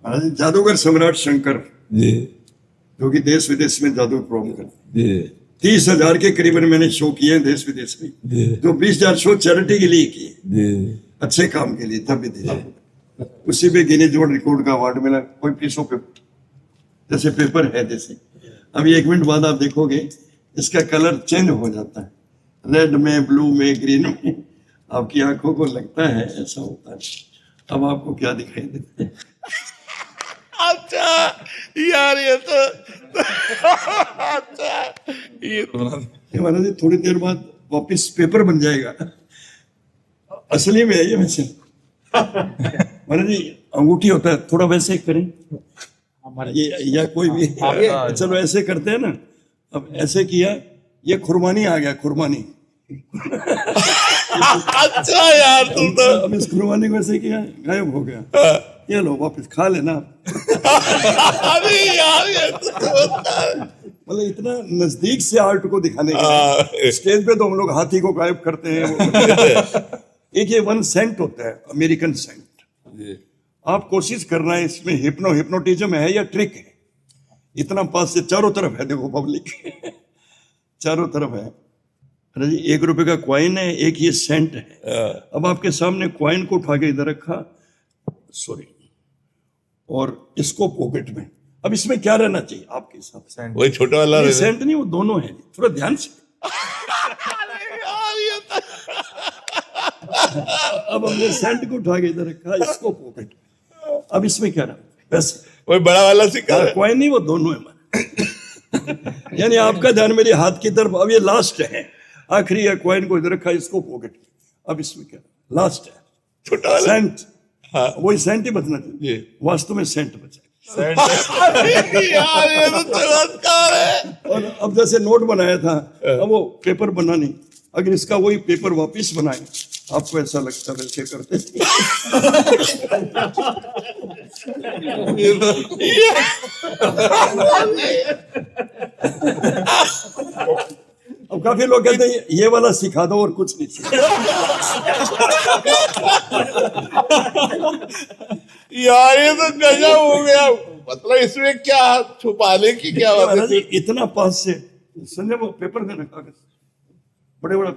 महाराज जादूगर सम्राट शंकर जी जो कि देश विदेश में जादू परफॉर्म करते जी हैं, 30,000 के करीबन मैंने शो किए हैं देश विदेश में, जी जो 20,000 शो चैरिटी के लिए किए, जी अच्छे काम के लिए, तब भी दिया। उसी पे गिनीज वर्ल्ड रिकॉर्ड का अवार्ड मिला। कोई पीस ऑफ पेपर जैसे पेपर है, जैसे अभी 1 मिनट बाद आप देखोगे इसका कलर चेंज हो जाता है, रेड में, ब्लू में, ग्रीन में, आपकी आंखों को लगता है ऐसा होता है। अब आपको क्या दिखाई देता है? अच्छा यार ये तो अच्छा ये महाराज जी थोड़ी देर बाद वापिस पेपर बन जाएगा, असली में है ये वैसे। महाराज जी अंगूठी होता है, थोड़ा वैसे ही करें ये, या कोई भी, चलो ऐसे करते हैं ना। अब ऐसे किया, ये खुरमानी आ गया, खुरमानी। अच्छा यार तुम तो अब इस खुरमानी को ऐसे किया, गायब हो गया। ये लो वापस खा लेना। अरे यार ये तो मतलब इतना नजदीक से आर्ट को दिखाने के लिए स्टेज पे तो हम लोग हाथी को गायब करते हैं। एक ये 1 सेंट होता है, अमेरिकन सेंट। आप कोशिश करना है इसमें हिप्नोटिज्म है या ट्रिक है। इतना पास से चारों तरफ है, देखो पब्लिक चारों तरफ है। अरे जी 1 रुपए का क्वाइन है, एक ये सेंट है। अब आपके सामने क्वाइन को उठा के इधर रखा, सॉरी, और इसको पॉकेट में। अब इसमें क्या रहना चाहिए आपके हिसाब से? वही छोटा वाला ये सेंट नहीं, वो दोनों है, थोड़ा ध्यान से। यार ये तो अब हमने सेंट को उठा के इधर रखा, इसको पॉकेट। अब इसमें क्या रहा? पैसे, वही बड़ा वाला सिक्का है। क्वाइन नहीं, वो दोनों है। यानी आपका ध्यान मेरे हाथ की तरफ। अब ये लास्ट है, आखिरी है, क्वाइन को इधर रखा, इसको पॉकेट। अब इसमें क्या लास्ट है? छोटा वाला सेंट। हाँ। वही सेंट ही बचना चाहिए, ये वास्तव में सेंट बचा। यार ये तो चमत्कार है। और अब जैसे नोट बनाया था, अब वो पेपर बना नहीं। अगर इसका वही पेपर वापिस बनाए, आपको ऐसा लगता है वैसे करते। अब काफी लोग कहते हैं ये वाला सिखा दो और कुछ नहीं सिखा। यार ये तो गजब हो गया। मतलब इसमें क्या छुपाने की क्या बात महाराज है? जी इतना पास से संजय वो पेपर देना, कागज बड़े बड़ा,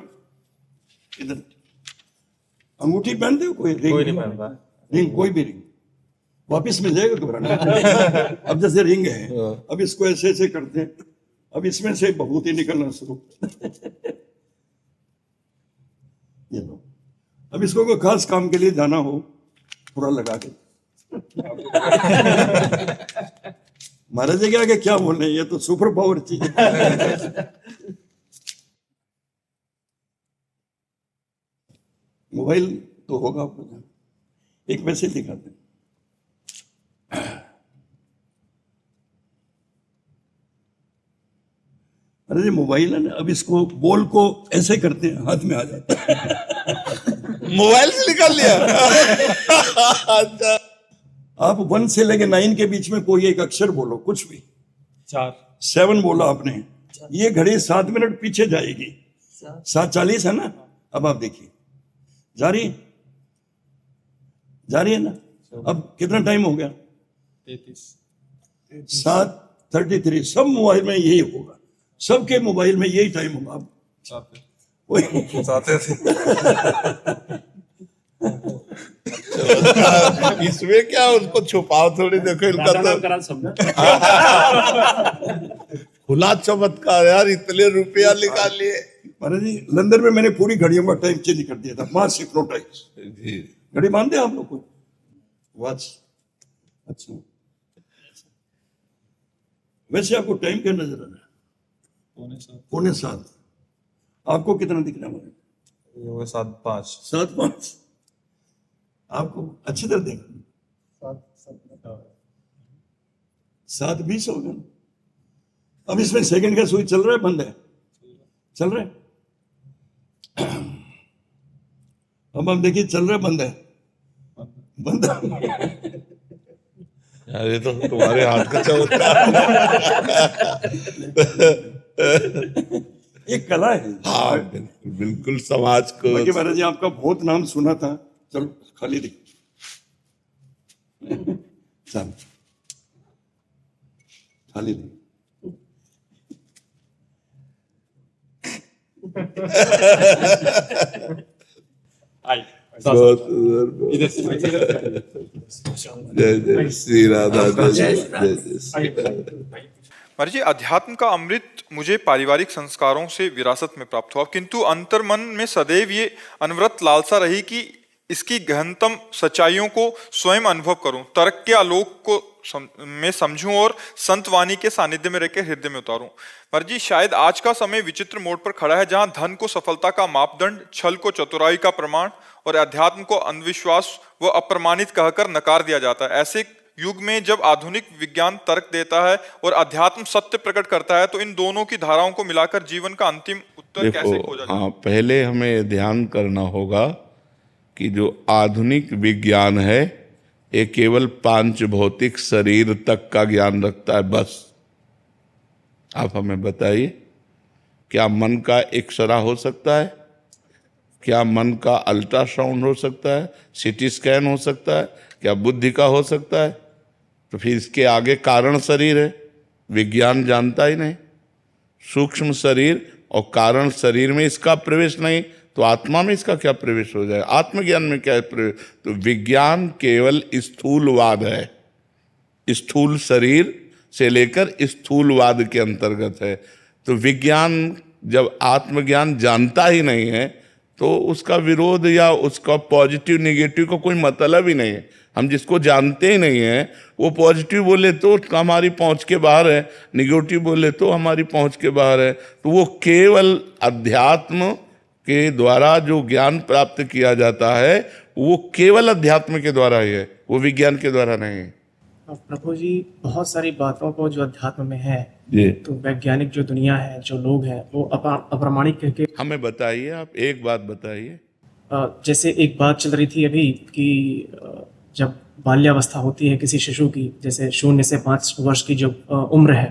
इधर अंगूठी पहनते हो? कोई नहीं पहनता रिंग, कोई भी रिंग वापिस मिल जाएगा, घबराना। अब जैसे रिंग है, अब इसको ऐसे ऐसे करते हैं, अब इसमें से भभूति निकलना शुरू। ये लो, अब इसको कोई खास काम के लिए जाना हो, पूरा लगा के। महाराज जी के आगे क्या बोल रहे हैं, ये तो सुपर पावर चीज है। मोबाइल तो होगा आपको, एक मैसेज दिखाते हैं। अरे जी मोबाइल है ना, अब इसको बॉल को ऐसे करते हैं, हाथ में आ जाता है। मोबाइल से निकाल लिया। अच्छा आप 1 से लेके 9 के बीच में कोई एक अक्षर बोलो, कुछ भी। 7 बोला आपने, ये घड़ी 7 मिनट पीछे जाएगी। 7:40 है ना। अब आप देखिए, जा रही है ना। अब कितना टाइम हो गया? 7:33। सब मोबाइल में यही होगा, सबके मोबाइल में यही टाइम होगा। अब वही इसमें क्या, उसको छुपाओ थोड़ी। देखो इनका तो खुला चमत्कार यार, इतने रुपया निकाल लिए। महाराज जी लंदन में मैंने पूरी घड़ियों का टाइम चेंज कर दिया था, मास हिप्नोटाइज। घड़ी मानते हैं आप लोग को? वॉच। अच्छा, वैसे आपको टाइम क्या नजर आ रहा है? 6:45। आपको कितना दिख रहा है? 7:05 7:05। आपको अच्छी तरह देखना, 7:20 हो गया। अब इसमें सेकंड का सुई चल रहा है, बंद है? चल रहा है। अब हम देखिए, चल रहा है, बंद है? बंद है। यार ये तो तुम्हारे हाथ का चमत्कार। एक कला है। हाँ बिल्कुल बिल्कुल, समाज को। बाकी महाराज जी आपका बहुत नाम सुना था। चलो खाली दिख, चल खाली नहीं। जय जय श्री राधा, जय जय जय जय श्री राधा। महाराज जी, अध्यात्म का अमृत मुझे पारिवारिक संस्कारों से विरासत में प्राप्त हुआ, किंतु अंतर्मन में सदैव ये अनवरत लालसा रही कि इसकी गहनतम सच्चाइयों को स्वयं अनुभव करूं, तर्क के आलोक को मैं समझूं और संत वाणी के सानिध्य में रहकर हृदय में उतारूं। महाराज जी, शायद आज का समय विचित्र मोड़ पर खड़ा है, जहां धन को सफलता का मापदंड, छल को चतुराई का प्रमाण और अध्यात्म को अंधविश्वास व अप्रमाणित कहकर नकार दिया जाता है। ऐसे युग में जब आधुनिक विज्ञान तर्क देता है और अध्यात्म सत्य प्रकट करता है, तो इन दोनों की धाराओं को मिलाकर जीवन का अंतिम उत्तर कैसे खोजा जाए? हाँ, पहले हमें ध्यान करना होगा कि जो आधुनिक विज्ञान है ये केवल 5 भौतिक शरीर तक का ज्ञान रखता है, बस। आप हमें बताइए, क्या मन का एक्सरा हो सकता है? क्या मन का अल्ट्रासाउंड हो सकता है? सीटी स्कैन हो सकता है? क्या बुद्धि का हो सकता है? तो फिर इसके आगे कारण शरीर है, विज्ञान जानता ही नहीं। सूक्ष्म शरीर और कारण शरीर में इसका प्रवेश नहीं, तो आत्मा में इसका क्या प्रवेश हो जाए? आत्मज्ञान में क्या प्रवेश? तो विज्ञान केवल स्थूलवाद है, स्थूल शरीर से लेकर स्थूलवाद के अंतर्गत है। तो विज्ञान जब आत्मज्ञान जानता ही नहीं है, तो उसका विरोध या उसका पॉजिटिव निगेटिव का कोई मतलब ही नहीं है। हम जिसको जानते ही नहीं है, वो पॉजिटिव बोले तो हमारी पहुंच के बाहर है, निगेटिव बोले तो हमारी पहुंच के बाहर है। तो वो केवल अध्यात्म के द्वारा जो ज्ञान प्राप्त किया जाता है, वो केवल अध्यात्म के द्वारा ही है, वो विज्ञान के द्वारा नहीं है। प्रभु जी, बहुत सारी बातों को जो अध्यात्म में है, जी, तो वैज्ञानिक जो दुनिया है, जो लोग हैं, वो अप्रामाणिक कह के। हमें बताइए, आप एक बात बताइए। जैसे एक बात चल रही थी अभी कि जब बाल्यावस्था होती है किसी शिशु की, जैसे 0 से 5 वर्ष की जो उम्र है,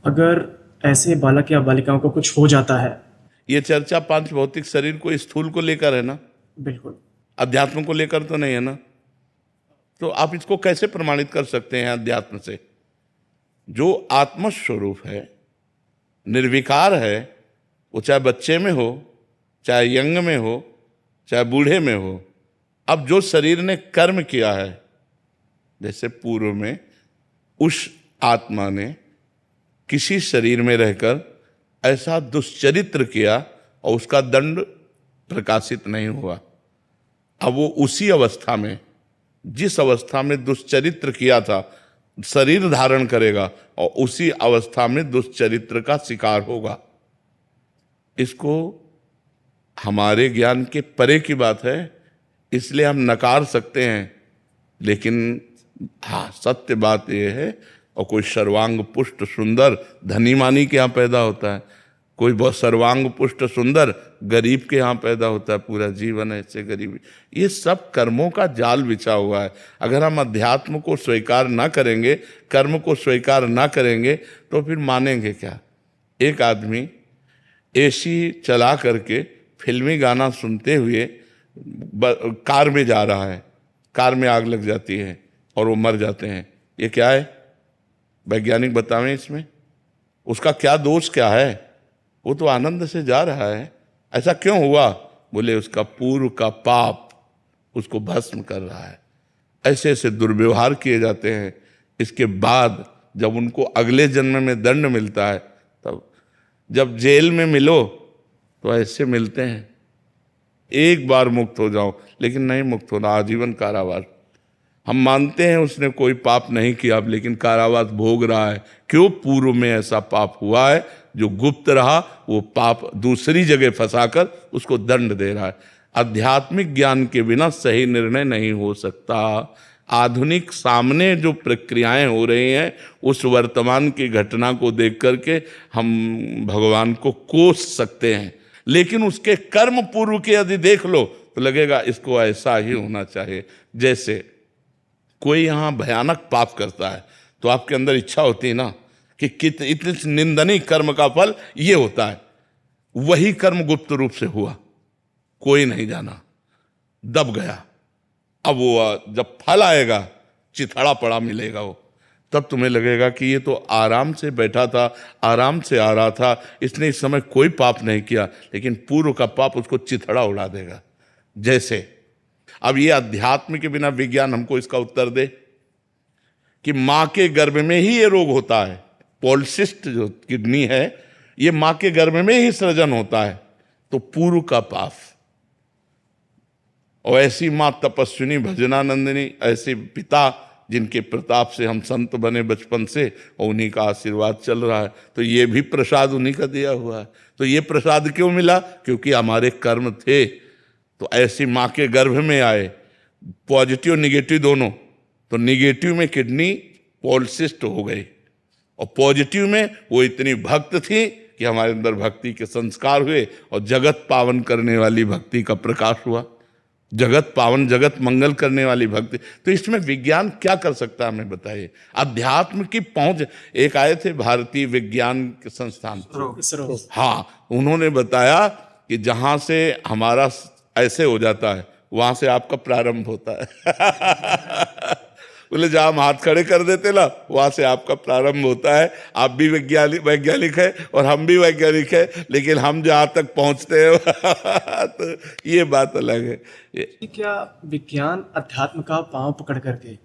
अगर ऐसे बालक या बालिकाओं को कुछ हो जाता है। ये चर्चा 5 भौतिक शरीर को, स्थूल को लेकर है ना? बिल्कुल। अध्यात्म को लेकर तो नहीं है ना? तो आप इसको कैसे प्रमाणित कर सकते हैं अध्यात्म से? जो आत्मस्वरूप है, निर्विकार है, वो चाहे बच्चे में हो, चाहे यंग में हो, चाहे बूढ़े में हो। अब जो शरीर ने कर्म किया है, जैसे पूर्व में उस आत्मा ने किसी शरीर में रहकर ऐसा दुष्चरित्र किया और उसका दंड प्रकाशित नहीं हुआ, अब वो उसी अवस्था में, जिस अवस्था में दुष्चरित्र किया था, शरीर धारण करेगा और उसी अवस्था में दुष्चरित्र का शिकार होगा। इसको हमारे ज्ञान के परे की बात है, इसलिए हम नकार सकते हैं। लेकिन हाँ, सत्य बात यह है, और कोई सर्वांग पुष्ट सुंदर धनी मानी के यहाँ पैदा होता है, कोई बहुत सर्वांग पुष्ट सुंदर गरीब के यहाँ पैदा होता है, पूरा जीवन ऐसे गरीबी। ये सब कर्मों का जाल बिछा हुआ है। अगर हम अध्यात्म को स्वीकार ना करेंगे, कर्म को स्वीकार ना करेंगे, तो फिर मानेंगे क्या? एक आदमी एसी चला करके फिल्मी गाना सुनते हुए कार में जा रहा है, कार में आग लग जाती है और वो मर जाते हैं। ये क्या है? वैज्ञानिक बतावें इसमें उसका क्या दोष क्या है? वो तो आनंद से जा रहा है। ऐसा क्यों हुआ? बोले उसका पूर्व का पाप उसको भस्म कर रहा है। ऐसे ऐसे दुर्व्यवहार किए जाते हैं। इसके बाद जब उनको अगले जन्म में दंड मिलता है, तब जब जेल में मिलो तो ऐसे मिलते हैं, एक बार मुक्त हो जाओ, लेकिन नहीं मुक्त होना, आजीवन कारावास। हम मानते हैं उसने कोई पाप नहीं किया, लेकिन कारावास भोग रहा है। क्यों? पूर्व में ऐसा पाप हुआ है, जो गुप्त रहा, वो पाप दूसरी जगह फंसाकर उसको दंड दे रहा है। आध्यात्मिक ज्ञान के बिना सही निर्णय नहीं हो सकता। आधुनिक सामने जो प्रक्रियाएं हो रही हैं, उस वर्तमान की घटना को देख करके हम भगवान को कोस सकते हैं, लेकिन उसके कर्म पूर्व के यदि देख लो तो लगेगा इसको ऐसा ही होना चाहिए। जैसे कोई यहाँ भयानक पाप करता है, तो आपके अंदर इच्छा होती है ना कि इतने निंदनीय कर्म का फल ये होता है। वही कर्म गुप्त रूप से हुआ, कोई नहीं जाना, दब गया। अब वो जब फल आएगा चिथड़ा पड़ा मिलेगा वो, तब तुम्हें लगेगा कि ये तो आराम से बैठा था, आराम से आ रहा था, इसने इस समय कोई पाप नहीं किया, लेकिन पूर्व का पाप उसको चिथड़ा उड़ा देगा। जैसे अब ये अध्यात्म के बिना विज्ञान हमको इसका उत्तर दे कि मां के गर्भ में ही ये रोग होता है। पॉलिसिस्ट जो किडनी है, ये मां के गर्भ में ही सृजन होता है, तो पूर्व का पाप। और ऐसी मां तपस्विनी भजनानंदिनी, ऐसे पिता जिनके प्रताप से हम संत बने बचपन से, और उन्हीं का आशीर्वाद चल रहा है, तो ये भी प्रसाद उन्हीं का दिया हुआ है। तो ये प्रसाद क्यों मिला? क्योंकि हमारे कर्म थे। तो ऐसी माँ के गर्भ में आए, पॉजिटिव निगेटिव दोनों, तो निगेटिव में किडनी पॉलिसिस्ट हो गई, और पॉजिटिव में वो इतनी भक्त थी कि हमारे अंदर भक्ति के संस्कार हुए, और जगत पावन करने वाली भक्ति का प्रकाश हुआ। जगत पावन, जगत मंगल करने वाली भक्ति। तो इसमें विज्ञान क्या कर सकता है, हमें बताइए। अध्यात्म की पहुंच, एक आए थे भारतीय विज्ञान के संस्थान, हाँ, उन्होंने बताया कि जहां से हमारा ऐसे हो जाता है, वहां से आपका प्रारंभ होता है। बोले जहां हम हाथ खड़े कर देते ना, वहां से आपका प्रारंभ होता है। आप भी वैज्ञानिक है और हम भी वैज्ञानिक है, लेकिन हम जहां तक पहुंचते हैं तो ये बात अलग है। क्या विज्ञान अध्यात्म का पांव पकड़ करके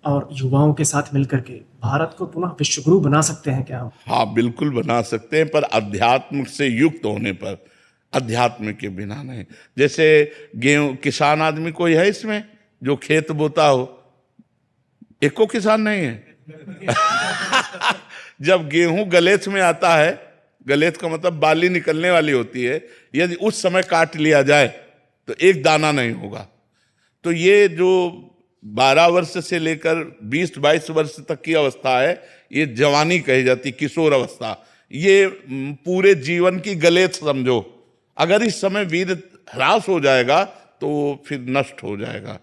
और युवाओं के साथ मिलकर के भारत को पुनः विश्वगुरु बना सकते हैं क्या हम? हाँ, बिल्कुल बना सकते हैं, पर अध्यात्म से युक्त होने पर, अध्यात्म के बिना नहीं। जैसे गेहूं, किसान आदमी कोई है इसमें जो खेत बोता हो? एको किसान नहीं है। जब गेहूं गलेथ में आता है, गलेथ का मतलब बाली निकलने वाली होती है, यदि उस समय काट लिया जाए तो एक दाना नहीं होगा। तो ये जो 12 वर्ष से लेकर 20-22 वर्ष तक की अवस्था है, ये जवानी कही जाती, किशोर अवस्था, ये पूरे जीवन की गलेथ समझो। अगर इस समय वीर ह्रास हो जाएगा तो फिर नष्ट हो जाएगा।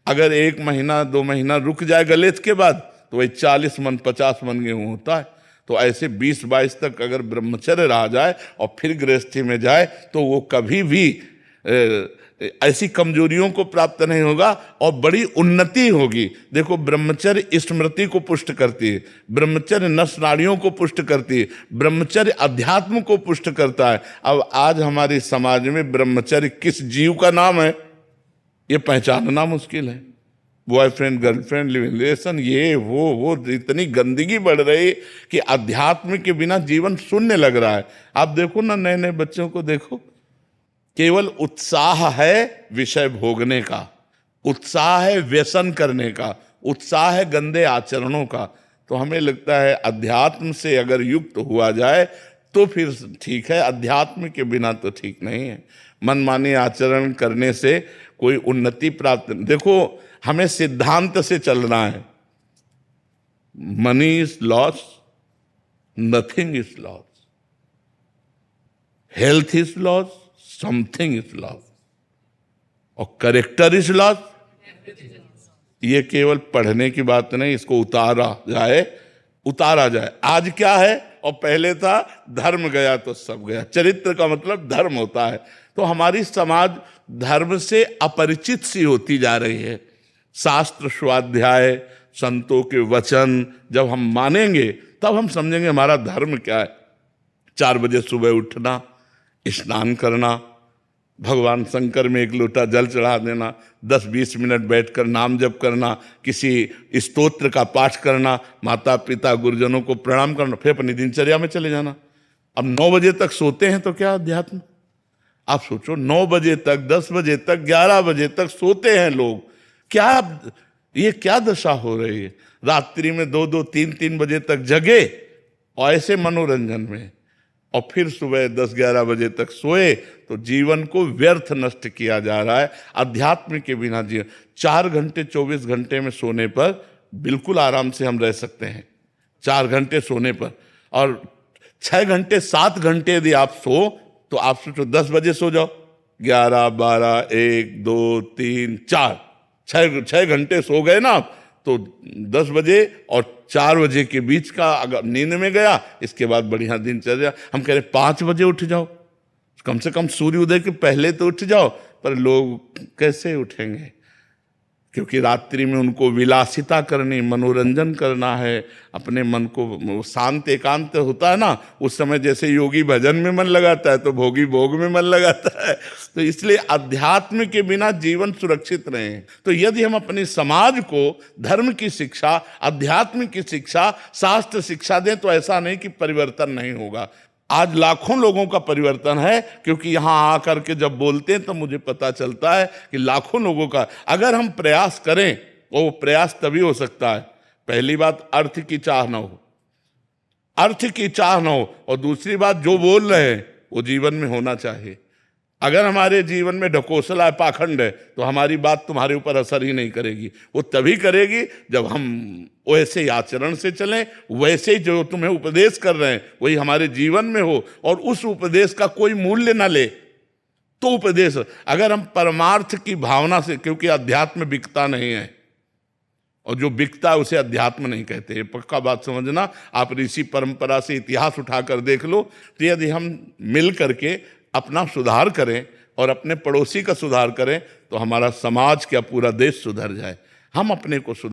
अगर 1 महीना 2 महीना रुक जाए गलेथ के बाद, तो वही 40 मन 50 मन गेहूं होता है। तो ऐसे 20-22 तक अगर ब्रह्मचर्य रहा जाए और फिर गृहस्थी में जाए, तो वो कभी भी ऐसी कमजोरियों को प्राप्त नहीं होगा और बड़ी उन्नति होगी। देखो, ब्रह्मचर्य स्मृति को पुष्ट करती है, ब्रह्मचर्य नस नाड़ियों को पुष्ट करती है, ब्रह्मचर्य अध्यात्म को पुष्ट करता है। अब आज हमारे समाज में ब्रह्मचर्य किस जीव का नाम है, ये पहचानना मुश्किल है। बॉयफ्रेंड, गर्लफ्रेंड, लिविंग रिलेशन, ये वो इतनी गंदगी बढ़ रही कि अध्यात्म के बिना जीवन शून्य लग रहा है। आप देखो ना, नए नए बच्चों को देखो, केवल उत्साह है विषय भोगने का, उत्साह है व्यसन करने का, उत्साह है गंदे आचरणों का। तो हमें लगता है अध्यात्म से अगर युक्त हुआ जाए तो फिर ठीक है, अध्यात्म के बिना तो ठीक नहीं है। मनमानी आचरण करने से कोई उन्नति प्राप्त। देखो, हमें सिद्धांत से चलना है। Money is loss, nothing is loss, health is loss, something is loss, और करेक्टर इज लॉस। ये केवल पढ़ने की बात नहीं, इसको उतारा जाए। आज क्या है और पहले था, धर्म गया तो सब गया। चरित्र का मतलब धर्म होता है। तो हमारी समाज धर्म से अपरिचित सी होती जा रही है। शास्त्र स्वाध्याय, संतों के वचन जब हम मानेंगे, तब हम समझेंगे हमारा धर्म क्या है। 4 बजे सुबह उठना, स्नान करना, भगवान शंकर में 1 लोटा जल चढ़ा देना, 10-20 मिनट बैठकर नाम जप करना, किसी स्तोत्र का पाठ करना, माता पिता गुरुजनों को प्रणाम करना, फिर अपनी दिनचर्या में चले जाना। अब 9 बजे तक सोते हैं तो क्या अध्यात्म? आप सोचो, 9 बजे तक, 10 बजे तक, 11 बजे तक सोते हैं लोग। ये क्या दशा हो रही है? रात्रि में 2-2, 3-3 बजे तक जगे और ऐसे मनोरंजन में, और फिर सुबह 10-11 बजे तक सोए। तो जीवन को व्यर्थ नष्ट किया जा रहा है। अध्यात्म के बिना जीवन, 4 घंटे 24 घंटे में सोने पर बिल्कुल आराम से हम रह सकते हैं, 4 घंटे सोने पर। और 6 घंटे 7 घंटे यदि आप सो, तो आप सोचो 10 बजे सो जाओ, 11, 12, 1, 2, 3, 4, 6 घंटे सो गए ना आप, तो 10 बजे और 4 बजे के बीच का अगर नींद में गया, इसके बाद बढ़िया दिनचर्या। हम कह रहे 5 बजे उठ जाओ, कम से कम सूर्य उदय के पहले तो उठ जाओ। पर लोग कैसे उठेंगे? क्योंकि रात्रि में उनको विलासिता करनी, मनोरंजन करना है, अपने मन को शांत एकांत होता है ना, उस समय जैसे योगी भजन में मन लगाता है तो भोगी भोग में मन लगाता है। तो इसलिए अध्यात्म के बिना जीवन सुरक्षित रहे। तो यदि हम अपने समाज को धर्म की शिक्षा, अध्यात्म की शिक्षा, शास्त्र शिक्षा दें तो ऐसा नहीं कि परिवर्तन नहीं होगा। आज लाखों लोगों का परिवर्तन है, क्योंकि यहाँ आकर के जब बोलते हैं तो मुझे पता चलता है कि लाखों लोगों का, अगर हम प्रयास करें वो प्रयास तभी हो सकता है। पहली बात, अर्थ की चाह ना हो, अर्थ की चाह ना हो, और दूसरी बात, जो बोल रहे हैं वो जीवन में होना चाहिए। अगर हमारे जीवन में ढकोसला है, पाखंड है, तो हमारी बात तुम्हारे ऊपर असर ही नहीं करेगी। वो तभी करेगी जब हम वैसे ही आचरण से चलें, वैसे ही जो तुम्हें उपदेश कर रहे हैं वही हमारे जीवन में हो, और उस उपदेश का कोई मूल्य ना ले तो उपदेश। अगर हम परमार्थ की भावना से, क्योंकि अध्यात्म बिकता नहीं है, और जो बिकता है उसे अध्यात्म नहीं कहते, ये पक्का बात समझना। आप ऋषि परंपरा से इतिहास उठाकर देख लो, तो यदि हम मिल करके अपना सुधार करें और अपने पड़ोसी का सुधार करें तो हमारा समाज क्या पूरा देश सुधर जाए। हम अपने को सुधार